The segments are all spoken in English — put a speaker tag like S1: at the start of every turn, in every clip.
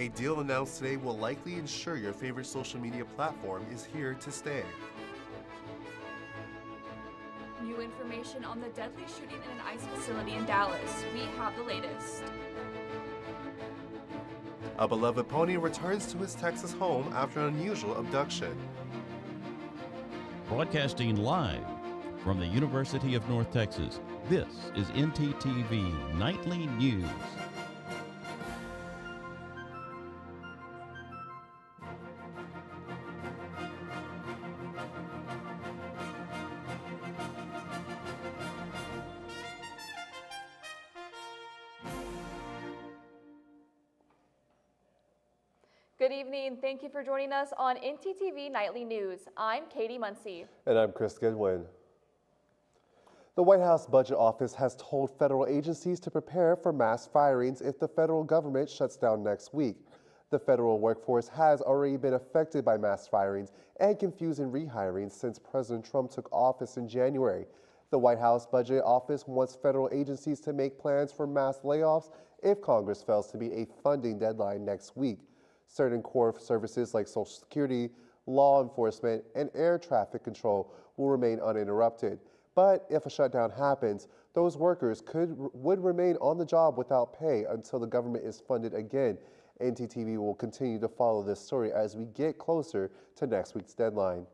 S1: A deal announced today will likely ensure your favorite social media platform is here to stay.
S2: New information on the deadly shooting in an ICE facility in Dallas. We have the latest.
S1: A beloved pony returns to his Texas home after an unusual abduction.
S3: Broadcasting live from the University of North Texas, this is NTTV Nightly News.
S2: Good evening. Thank you for joining us on NTTV Nightly News. I'm Katie Muncie.
S4: And I'm Chris Goodwin. The White House Budget Office has told federal agencies to prepare for mass firings if the federal government shuts down next week. The federal workforce has already been affected by mass firings and confusing rehirings since President Trump took office in January. The White House Budget Office wants federal agencies to make plans for mass layoffs if Congress fails to meet a funding deadline next week. Certain core services like Social Security, law enforcement, and air traffic control will remain uninterrupted. But if a shutdown happens, those workers would remain on the job without pay until the government is funded again. NTTV will continue to follow this story as we get closer to next week's deadline.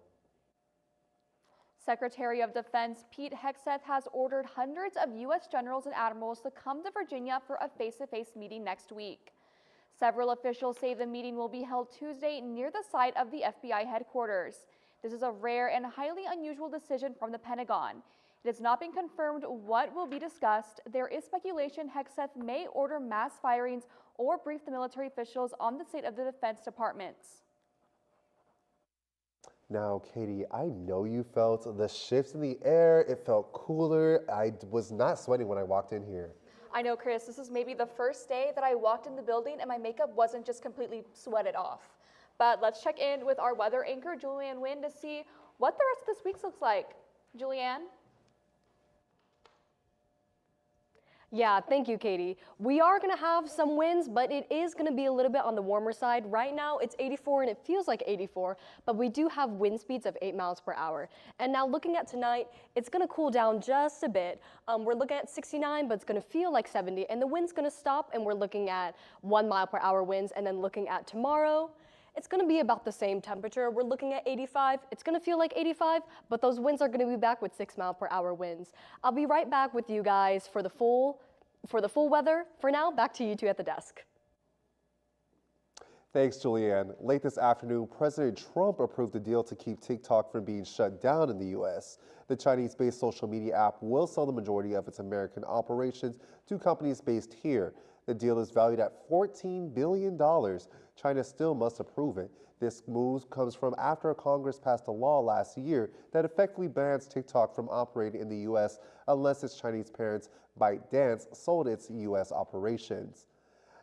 S2: Secretary of Defense Pete Hegseth has ordered hundreds of U.S. generals and admirals to come to Virginia for a face-to-face meeting next week. Several officials say the meeting will be held Tuesday near the site of the FBI headquarters. This is a rare and highly unusual decision from the Pentagon. It has not been confirmed what will be discussed. There is speculation Hegseth may order mass firings or brief the military officials on the state of the Defense Departments.
S4: Now, Katie, I know you felt the shifts in the air. It felt cooler. I was not sweating when I walked in here.
S2: I know, Chris, this is maybe the first day that I walked in the building and my makeup wasn't just completely sweated off. But let's check in with our weather anchor, Julianne Wynn, to see what the rest of this week looks like. Julianne?
S5: Yeah, thank you, Katie. We are going to have some winds, but it is going to be a little bit on the warmer side. Right now, it's 84 and it feels like 84, but we do have wind speeds of 8 miles per hour. And now looking at tonight, it's going to cool down just a bit. We're looking at 69, but it's going to feel like 70, and the wind's going to stop, and we're looking at 1 mile per hour winds. And then looking at tomorrow, it's going to be about the same temperature. We're looking at 85. It's going to feel like 85, but those winds are going to be back with 6 mile per hour winds. I'll be right back with you guys for the full weather. For now, back to you two at the desk.
S4: Thanks, Julianne. Late this afternoon, President Trump approved a deal to keep TikTok from being shut down in the U.S. The Chinese-based social media app will sell the majority of its American operations to companies based here. The deal is valued at $14 billion. China still must approve it. This move comes from after Congress passed a law last year that effectively bans TikTok from operating in the U.S. unless its Chinese parents, ByteDance, sold its U.S. operations.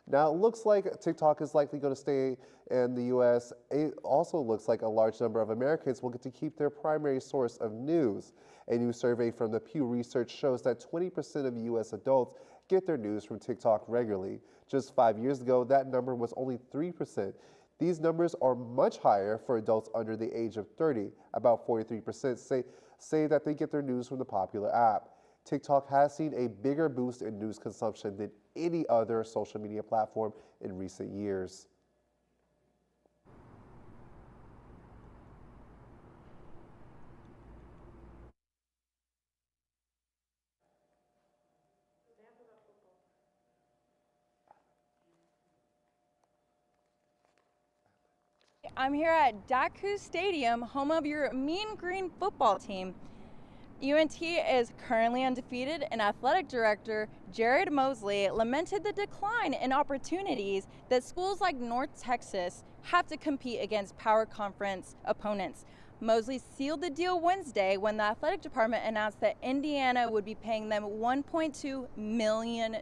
S4: Now, it looks like TikTok is likely going to stay in the U.S. It also looks like a large number of Americans will get to keep their primary source of news. A new survey from the Pew Research shows that 20% of U.S. adults get their news from TikTok regularly. Just 5 years ago, that number was only 3%. These numbers are much higher for adults under the age of 30. About 43% say that they get their news from the popular app. TikTok has seen a bigger boost in news consumption than any other social media platform in recent years.
S6: I'm here at Daku Stadium, home of your Mean Green football team. UNT is currently undefeated, and athletic director Jared Mosley lamented the decline in opportunities that schools like North Texas have to compete against power conference opponents. Mosley sealed the deal Wednesday when the athletic department announced that Indiana would be paying them $1.2 million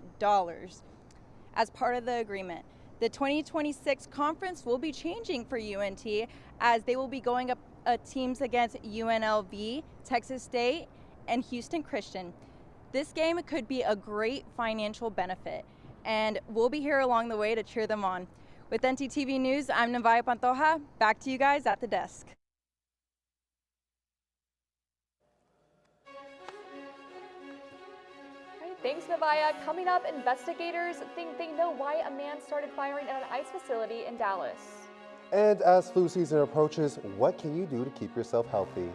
S6: as part of the agreement. The 2026 conference will be changing for UNT as they will be going up teams against UNLV, Texas State, and Houston Christian. This game could be a great financial benefit, and we'll be here along the way to cheer them on. With NTTV News, I'm Navaya Pantoja. Back to you guys at the desk.
S2: Thanks, Navaya. Coming up, investigators think they know why a man started firing at an ICE facility in Dallas.
S4: And as flu season approaches, what can you do to keep yourself healthy?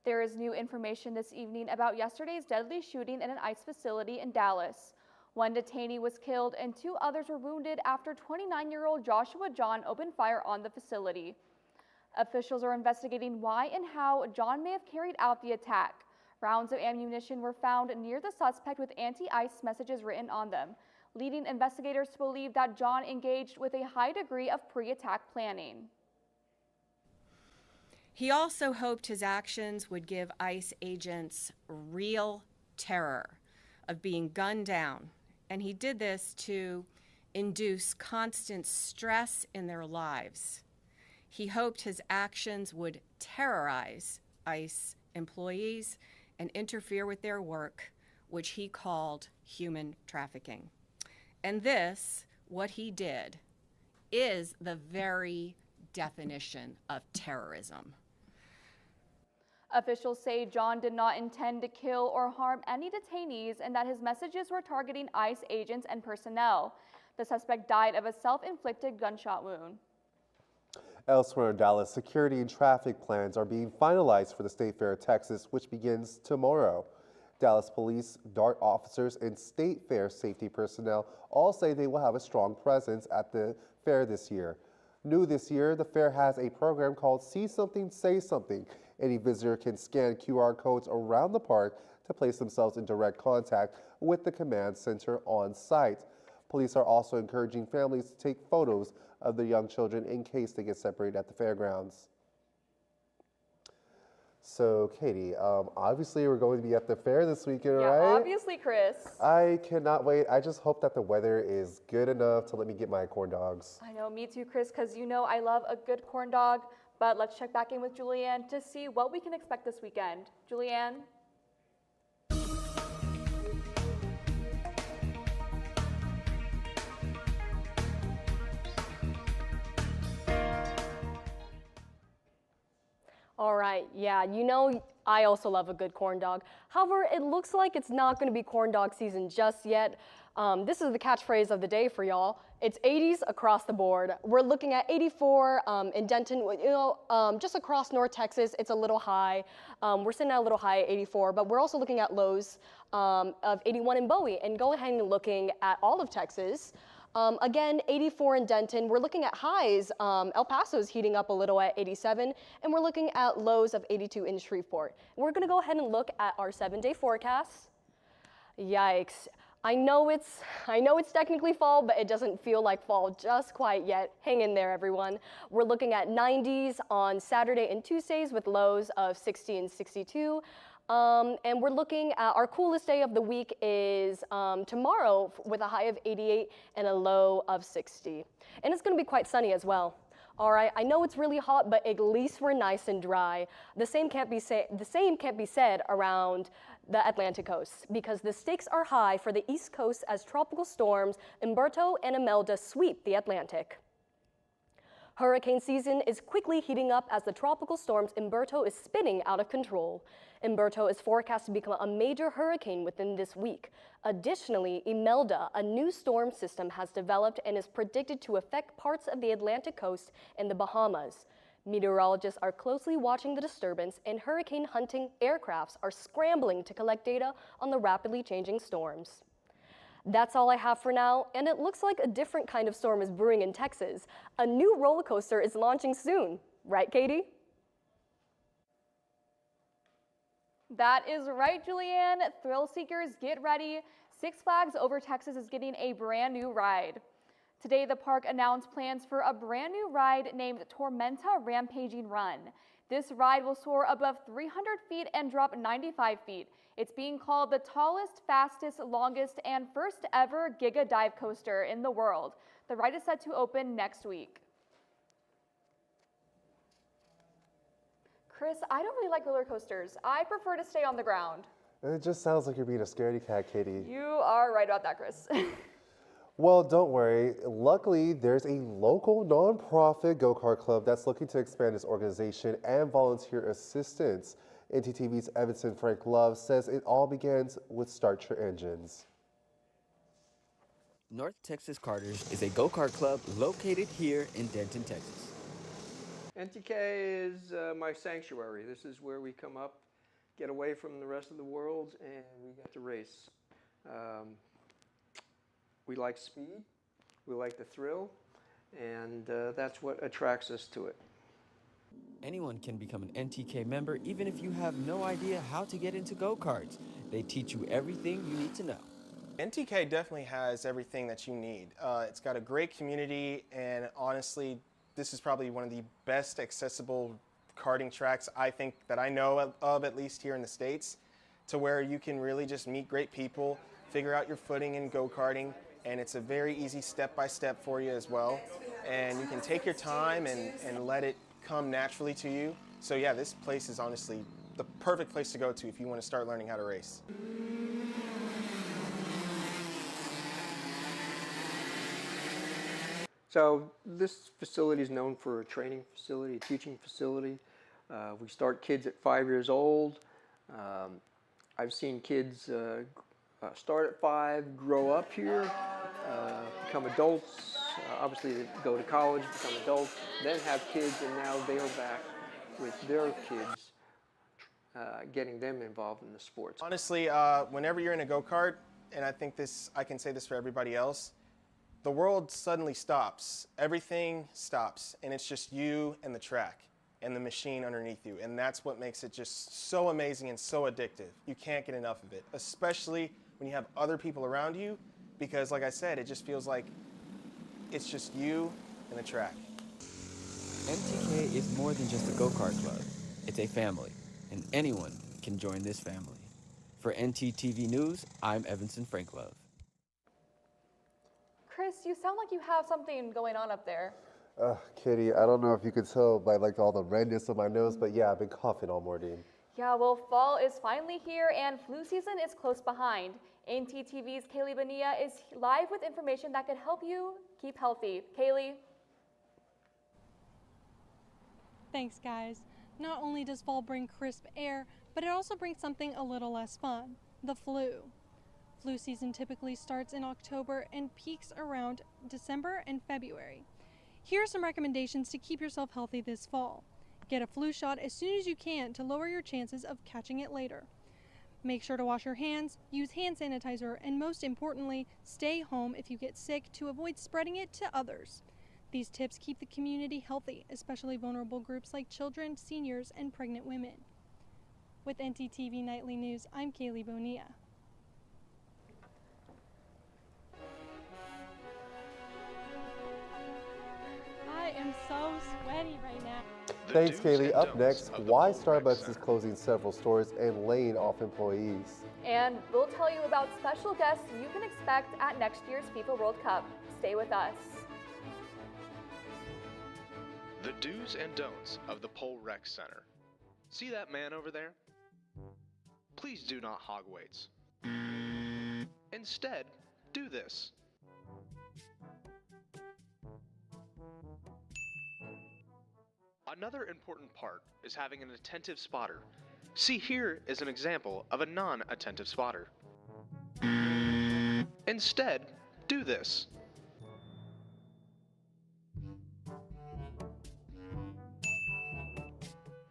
S2: There is new information this evening about yesterday's deadly shooting in an ICE facility in Dallas. One detainee was killed and 2 others were wounded after 29-year-old Joshua John opened fire on the facility. Officials are investigating why and how John may have carried out the attack. Rounds of ammunition were found near the suspect with anti-ICE messages written on them, leading investigators to believe that John engaged with a high degree of pre-attack planning.
S7: He also hoped his actions would give ICE agents real terror of being gunned down, and he did this to induce constant stress in their lives. He hoped his actions would terrorize ICE employees and interfere with their work, which he called human trafficking. And this, what he did, is the very definition of terrorism.
S2: Officials say John did not intend to kill or harm any detainees and that his messages were targeting ICE agents and personnel. The suspect died of a self-inflicted gunshot wound.
S4: Elsewhere in Dallas, security and traffic plans are being finalized for the State Fair of Texas, which begins tomorrow. Dallas police, DART officers, and State Fair safety personnel all say they will have a strong presence at the fair this year. New this year, the fair has a program called See Something, Say Something. Any visitor can scan QR codes around the park to place themselves in direct contact with the command center on site. Police are also encouraging families to take photos of their young children in case they get separated at the fairgrounds. So, Katie, obviously we're going to be at the fair this weekend, right?
S2: Obviously, Chris.
S4: I cannot wait. I just hope that the weather is good enough to let me get my corn dogs.
S2: I know, me too, Chris, because you know I love a good corn dog. But let's check back in with Julianne to see what we can expect this weekend. Julianne?
S5: All right, yeah, you know I also love a good corn dog. However, it looks like it's not going to be corn dog season just yet. This is the catchphrase of the day for y'all. It's 80s across the board. We're looking at 84 in Denton, just across North Texas, it's a little high. We're sitting at a little high at 84, but we're also looking at lows of 81 in Bowie. And go ahead and looking at all of Texas. Again, 84 in Denton. We're looking at highs. El Paso's heating up a little at 87, and we're looking at lows of 82 in Shreveport. We're gonna go ahead and look at our 7-day forecast. Yikes. I know it's technically fall, but it doesn't feel like fall just quite yet. Hang in there, everyone. We're looking at 90s on Saturday and Tuesdays with lows of 60 and 62. And we're looking at our coolest day of the week is tomorrow with a high of 88 and a low of 60. And it's going to be quite sunny as well. All right, I know it's really hot, but at least we're nice and dry. The same can't be said around the Atlantic coast because the stakes are high for the East Coast as tropical storms Umberto and Imelda sweep the Atlantic. Hurricane season is quickly heating up as the tropical storms Umberto is spinning out of control. Umberto is forecast to become a major hurricane within this week. Additionally, Imelda, a new storm system, has developed and is predicted to affect parts of the Atlantic coast and the Bahamas. Meteorologists are closely watching the disturbance, and hurricane hunting aircrafts are scrambling to collect data on the rapidly changing storms. That's all I have for now, and it looks like a different kind of storm is brewing in Texas. A new roller coaster is launching soon. Right, Katie?
S2: That is right, Julianne. Thrill seekers, get ready. Six Flags Over Texas is getting a brand new ride. Today, the park announced plans for a brand new ride named Tormenta Rampaging Run. This ride will soar above 300 feet and drop 95 feet. It's being called the tallest, fastest, longest, and first ever Giga Dive coaster in the world. The ride is set to open next week. Chris, I don't really like roller coasters. I prefer to stay on the ground.
S4: It just sounds like you're being a scaredy cat, Katie.
S2: You are right about that, Chris.
S4: Well, don't worry. Luckily, there's a local nonprofit go-kart club that's looking to expand its organization and volunteer assistance. NTTV's Evanson Frank Love says it all begins with Start Your Engines.
S8: North Texas Carters is a go-kart club located here in Denton, Texas.
S9: NTK is my sanctuary. This is where we come up, get away from the rest of the world, and we get to race. We like speed, we like the thrill, and that's what attracts us to it.
S8: Anyone can become an NTK member even if you have no idea how to get into go-karts. They teach you everything you need to know.
S10: NTK definitely has everything that you need. It's got a great community, and honestly, this is probably one of the best accessible karting tracks I think that I know of, at least here in the States, to where you can really just meet great people, figure out your footing in go-karting, and it's a very easy step-by-step for you as well. And you can take your time and let it come naturally to you. So yeah, this place is honestly the perfect place to go to if you want to start learning how to race.
S9: So this facility is known for a training facility, a teaching facility. We start kids at 5 years old. I've seen kids start at 5, grow up here, become adults, obviously they go to college, become adults, then have kids, and now they are back with their kids, getting them involved in the sports.
S10: Honestly, whenever you're in a go-kart, and I think I can say this for everybody else, the world suddenly stops. Everything stops, and it's just you and the track and the machine underneath you, and that's what makes it just so amazing and so addictive. You can't get enough of it, especially when you have other people around you, because like I said, it just feels like it's just you and the track.
S8: NTK is more than just a go-kart club. It's a family, and anyone can join this family. For NTTV News, I'm Evanson Frank Love.
S2: Chris, you sound like you have something going on up there.
S4: Katie, I don't know if you could tell by all the redness of my nose, but yeah, I've been coughing all morning.
S2: Yeah, well, fall is finally here and flu season is close behind. NTTV's Kaylee Bonilla is live with information that could help you keep healthy. Kaylee?
S11: Thanks, guys. Not only does fall bring crisp air, but it also brings something a little less fun, the flu. Flu season typically starts in October and peaks around December and February. Here are some recommendations to keep yourself healthy this fall. Get a flu shot as soon as you can to lower your chances of catching it later. Make sure to wash your hands, use hand sanitizer, and most importantly, stay home if you get sick to avoid spreading it to others. These tips keep the community healthy, especially vulnerable groups like children, seniors, and pregnant women. With NTTV Nightly News, I'm Kaylee Bonilla. I am so sweaty right now.
S4: Thanks, Kaylee. Up next, why Starbucks is closing several stores and laying off employees.
S2: And we'll tell you about special guests you can expect at next year's FIFA World Cup. Stay with us.
S12: The do's and don'ts of the Pole Rec Center. See that man over there? Please do not hog weights. Instead, do this. Another important part is having an attentive spotter. See, here is an example of a non-attentive spotter. Instead, do this.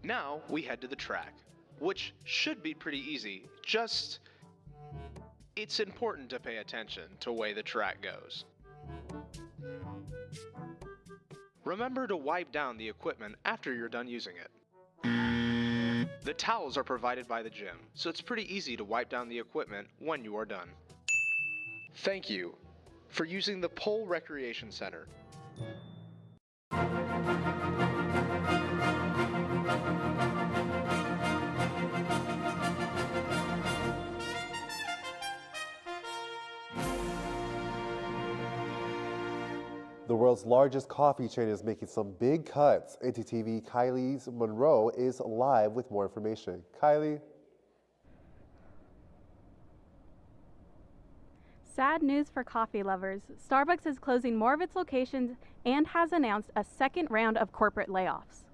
S12: Now we head to the track, which should be pretty easy, just it's important to pay attention to the way the track goes. Remember to wipe down the equipment after you're done using it. The towels are provided by the gym, so it's pretty easy to wipe down the equipment when you are done. Thank you for using the Pole Recreation Center.
S4: The world's largest coffee chain is making some big cuts. NTTV Kylie's Monroe is live with more information. Kylie?
S13: Sad news for coffee lovers. Starbucks is closing more of its locations and has announced a second round of corporate layoffs.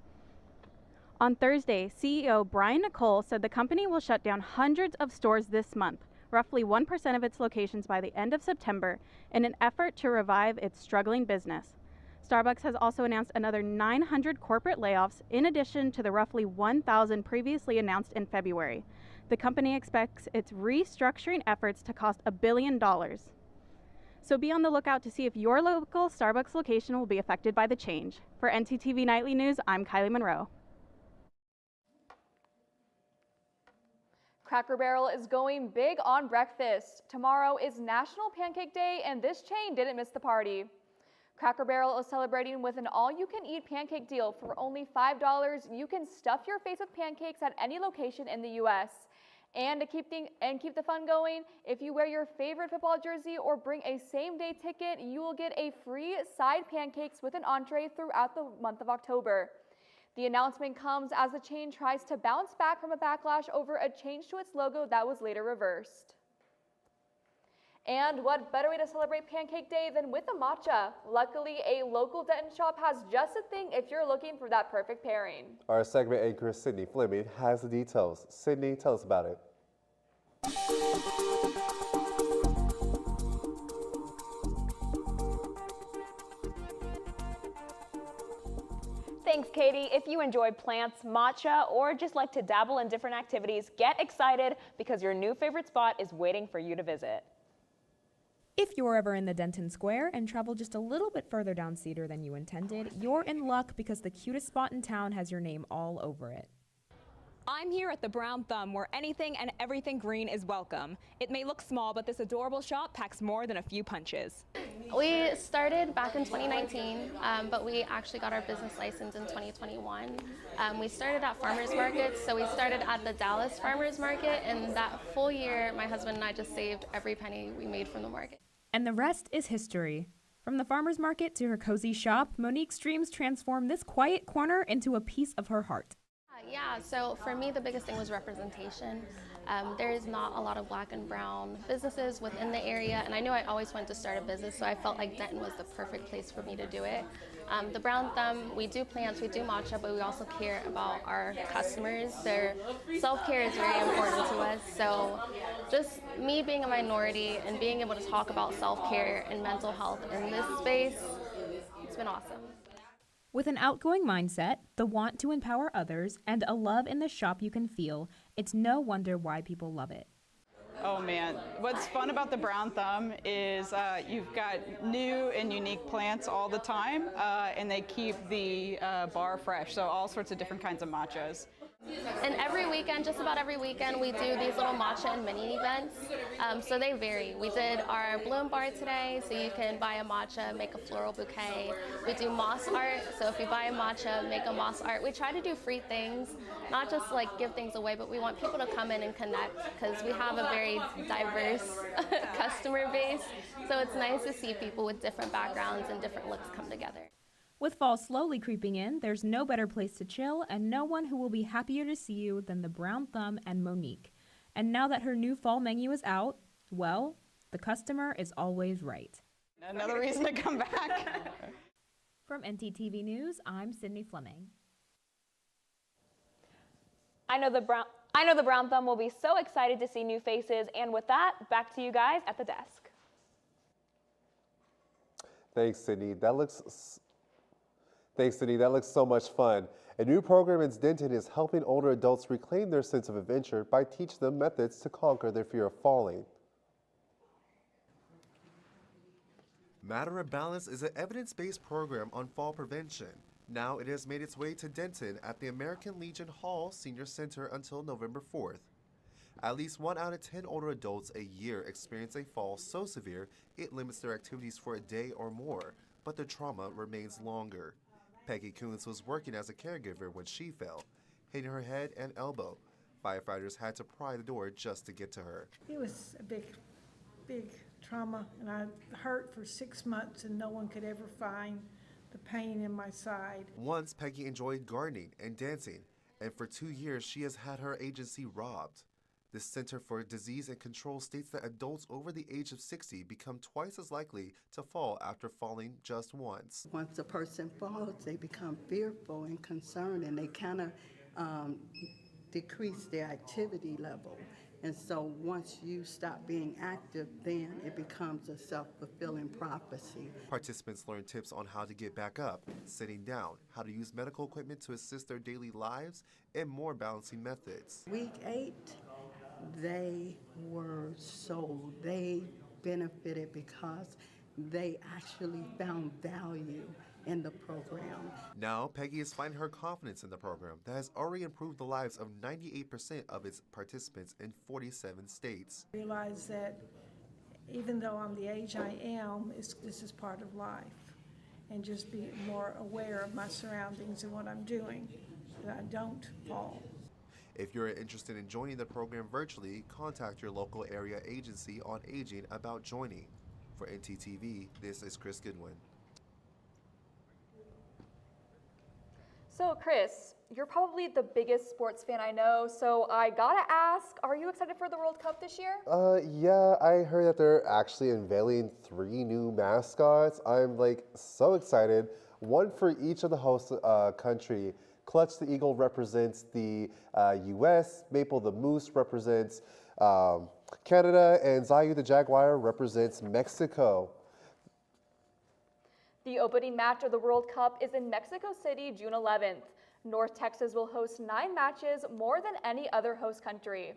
S13: On Thursday, CEO Brian Nicole said the company will shut down hundreds of stores this month, roughly 1% of its locations by the end of September, in an effort to revive its struggling business. Starbucks has also announced another 900 corporate layoffs in addition to the roughly 1,000 previously announced in February. The company expects its restructuring efforts to cost $1 billion. So be on the lookout to see if your local Starbucks location will be affected by the change. For NTTV Nightly News, I'm Kylie Monroe.
S2: Cracker Barrel is going big on breakfast. Tomorrow is National Pancake Day, and this chain didn't miss the party. Cracker Barrel is celebrating with an all-you-can-eat pancake deal. For only $5, you can stuff your face with pancakes at any location in the U.S. And to keep the fun going, if you wear your favorite football jersey or bring a same-day ticket, you will get a free side pancakes with an entree throughout the month of October. The announcement comes as the chain tries to bounce back from a backlash over a change to its logo that was later reversed. And what better way to celebrate Pancake Day than with a matcha? Luckily, a local Denton shop has just a thing if you're looking for that perfect pairing.
S4: Our segment anchor, Sydney Fleming, has the details. Sydney, tell us about it.
S14: Thanks, Katie. If you enjoy plants, matcha, or just like to dabble in different activities, get excited because your new favorite spot is waiting for you to visit.
S15: If you're ever in the Denton Square and travel just a little bit further down Cedar than you intended, you're in luck because the cutest spot in town has your name all over it.
S16: I'm here at the Brown Thumb, where anything and everything green is welcome. It may look small, but this adorable shop packs more than a few punches.
S17: We started back in 2019, but we actually got our business license in 2021. We started at farmers markets, so we started at the Dallas Farmers Market, and that full year, my husband and I just saved every penny we made from the market.
S15: And the rest is history. From the farmer's market to her cozy shop, Monique's dreams transformed this quiet corner into a piece of her heart.
S17: Yeah, so for me, the biggest thing was representation. There is not a lot of black and brown businesses within the area, and I knew I always wanted to start a business, so I felt like Denton was the perfect place for me to do it. The Brown Thumb, we do plants, we do matcha, but we also care about our customers. Their self-care is very important to us, so just me being a minority and being able to talk about self-care and mental health in this space, it's been awesome.
S15: With an outgoing mindset, the want to empower others, and a love in the shop you can feel, it's no wonder why people love it.
S18: Oh man, what's fun about the Brown Thumb is you've got new and unique plants all the time, and they keep the bar fresh, so all sorts of different kinds of matchas.
S17: And every weekend, just about every weekend, we do these little matcha and mini events. So they vary. We did our bloom bar today, so you can buy a matcha, make a floral bouquet. We do moss art, so if you buy a matcha, make a moss art. We try to do free things, not just like give things away, but we want people to come in and connect because we have a very diverse customer base. So it's nice to see people with different backgrounds and different looks come together.
S15: With fall slowly creeping in, there's no better place to chill and no one who will be happier to see you than the Brown Thumb and Monique. And now that her new fall menu is out, well, the customer is always right.
S18: Another reason to come back.
S15: From NTTV News, I'm Sydney Fleming.
S14: I know the Brown Thumb will be so excited to see new faces, and with that, back to you guys at the desk.
S4: Thanks, Sydney. That looks so much fun. A new program in Denton is helping older adults reclaim their sense of adventure by teaching them methods to conquer their fear of falling.
S1: Matter of Balance is an evidence-based program on fall prevention. Now it has made its way to Denton at the American Legion Hall Senior Center until November 4th. At least 1 out of 10 older adults a year experience a fall so severe it limits their activities for a day or more, but the trauma remains longer. Peggy Coons was working as a caregiver when she fell, hitting her head and elbow. Firefighters had to pry the door just to get to her.
S19: It was a big trauma, and I hurt for 6 months and no one could ever find the pain in my side.
S1: Once, Peggy enjoyed gardening and dancing, and for 2 years she has had her agency robbed. The Center for Disease and Control states that adults over the age of 60 become twice as likely to fall after falling just once.
S20: Once a person falls, they become fearful and concerned, and they kind of decrease their activity level. And so once you stop being active, then it becomes a self-fulfilling prophecy.
S1: Participants learn tips on how to get back up, sitting down, how to use medical equipment to assist their daily lives, and more balancing methods.
S20: Week 8, they were sold. They benefited because they actually found value in the program.
S1: Now, Peggy is finding her confidence in the program that has already improved the lives of 98% of its participants in 47 states.
S19: I realized that even though I'm the age I am, this is part of life, and just be more aware of my surroundings and what I'm doing, that I don't fall.
S1: If you're interested in joining the program virtually, contact your local area agency on aging about joining. For NTTV, this is Chris Goodwin.
S2: So Chris, you're probably the biggest sports fan I know, so I gotta ask, are you excited for the World Cup this year?
S4: Yeah, I heard that they're actually unveiling 3 new mascots. I'm so excited. One for each of the host country. Clutch the Eagle represents the U.S., Maple the Moose represents Canada, and Zayu the Jaguar represents Mexico.
S2: The opening match of the World Cup is in Mexico City, June 11th. North Texas will host 9 matches, more than any other host country.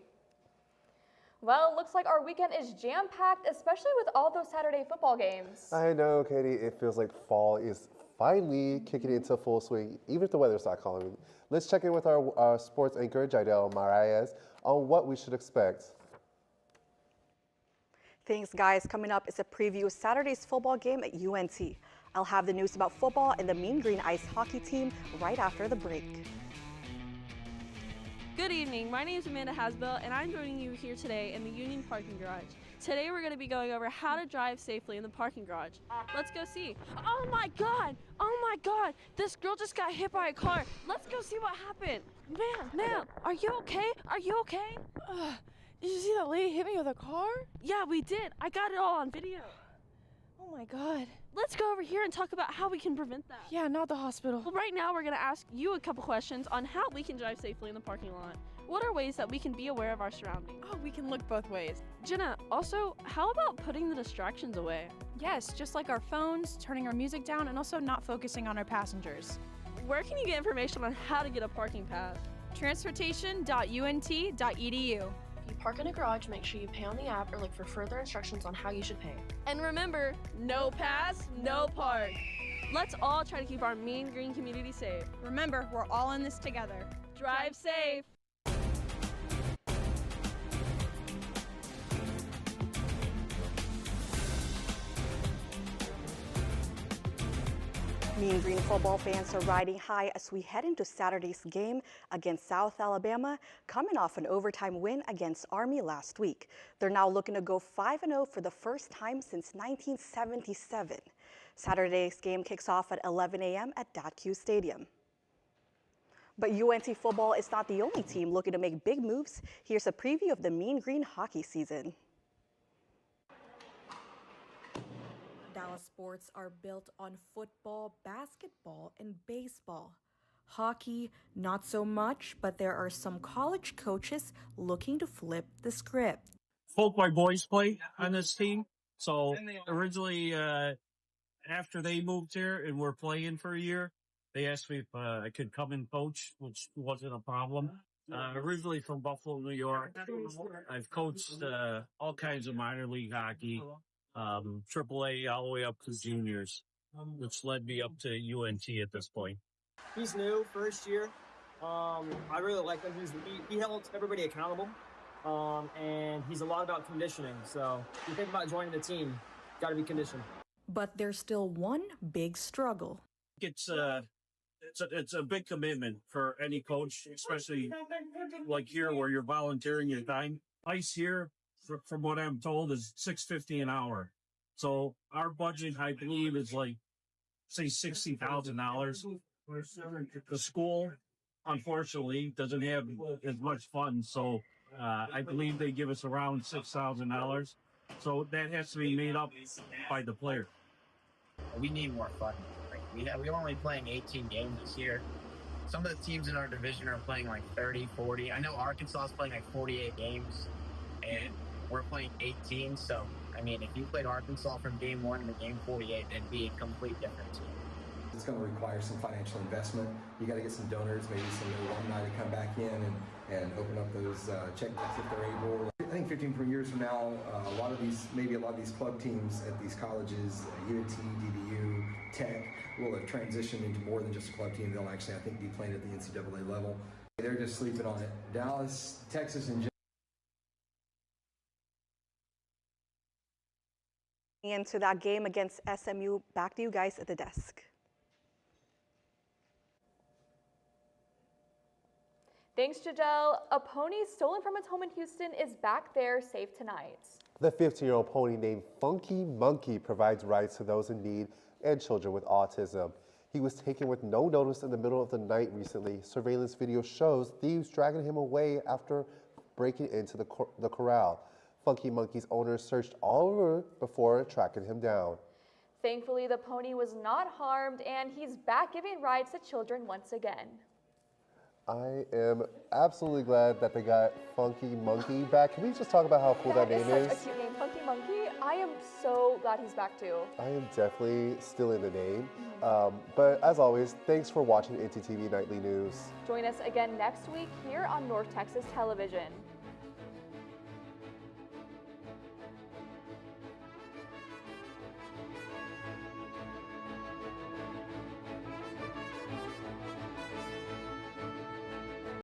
S2: Well, it looks like our weekend is jam-packed, especially with all those Saturday football games.
S4: I know, Katie, it feels like fall is finally kicking into full swing, even if the weather's not calling. Let's check in with our sports anchor, Jidel Marias, on what we should expect.
S21: Thanks, guys. Coming up is a preview of Saturday's football game at UNT. I'll have the news about football and the Mean Green Ice hockey team right after the break.
S22: Good evening, my name is Amanda Hasbell and I'm joining you here today in the Union Parking Garage. Today we're going to be going over how to drive safely in the parking garage. Let's go see. Oh my god, this girl just got hit by a car. Let's go see what happened. Man, are you okay? Are you okay?
S23: Did you see that lady hit me with a car?
S22: Yeah, we did. I got it all on video.
S23: Oh my god.
S22: Let's go over here and talk about how we can prevent that.
S23: Yeah, not the hospital.
S22: Well, right now we're going to ask you a couple questions on how we can drive safely in the parking lot. What are ways that we can be aware of our surroundings?
S23: Oh, we can look both ways.
S22: Jenna, also, how about putting the distractions away?
S24: Yes, just like our phones, turning our music down, and also not focusing on our passengers.
S22: Where can you get information on how to get a parking pass?
S24: Transportation.unt.edu.
S25: If you park in a garage, make sure you pay on the app or look for further instructions on how you should pay.
S22: And remember, no pass, no park. Let's all try to keep our Mean Green community safe.
S24: Remember, we're all in this together.
S22: Drive safe.
S21: Mean Green football fans are riding high as we head into Saturday's game against South Alabama, coming off an overtime win against Army last week. They're now looking to go 5-0 for the first time since 1977. Saturday's game kicks off at 11 a.m. at DATQ Stadium. But UNT football is not the only team looking to make big moves. Here's a preview of the Mean Green hockey season.
S3: Dallas sports are built on football, basketball, and baseball. Hockey, not so much, but there are some college coaches looking to flip the script.
S5: Both my boys play on this team. So originally, after they moved here and were playing for a year, they asked me if I could come and coach, which wasn't a problem. Originally from Buffalo, New York. I've coached all kinds of minor league hockey, AAA all the way up to juniors, which led me up to UNT at this point.
S6: He's new, first year. I really like him. He helps everybody accountable, and he's a lot about conditioning. So if you think about joining the team, got to be conditioned.
S3: But there's still one big struggle.
S5: It's a big commitment for any coach, especially like here where you're volunteering your time. Ice here, from what I'm told, is $6.50 an hour. So our budget, I believe, is like, say, $60,000. The school, unfortunately, doesn't have as much funds, so I believe they give us around $6,000. So that has to be made up by the player.
S7: We need more fun. We're only playing 18 games this year. Some of the teams in our division are playing like 30, 40. I know Arkansas is playing like 48 games, and we're playing 18. So, I mean, if you played Arkansas from game 1 to game 48, it'd be a complete different team.
S9: It's going to require some financial investment. You got to get some donors, maybe some alumni to come back in and open up those checkbooks if they're able. I think 15 years from now, a lot of these club teams at these colleges, UNT, DBU, Tech, will have transitioned into more than just a club team. They'll actually, I think, be playing at the NCAA level. They're just sleeping on it. Dallas, Texas, and
S21: into that game against SMU. Back to you guys at the desk.
S2: Thanks, Jadelle. A pony stolen from its home in Houston is back there safe tonight.
S4: The 15-year-old pony named Funky Monkey provides rides to those in need and children with autism. He was taken with no notice in the middle of the night recently. Surveillance video shows thieves dragging him away after breaking into the corral. Funky Monkey's owners searched all over before tracking him down.
S2: Thankfully, the pony was not harmed, and he's back giving rides to children once again.
S4: I am absolutely glad that they got Funky Monkey back. Can we just talk about how cool that name is?
S2: Such a cute name, Funky Monkey. I am so glad he's back too.
S4: I am definitely still in the name. But as always, thanks for watching NTTV Nightly News.
S2: Join us again next week here on North Texas Television.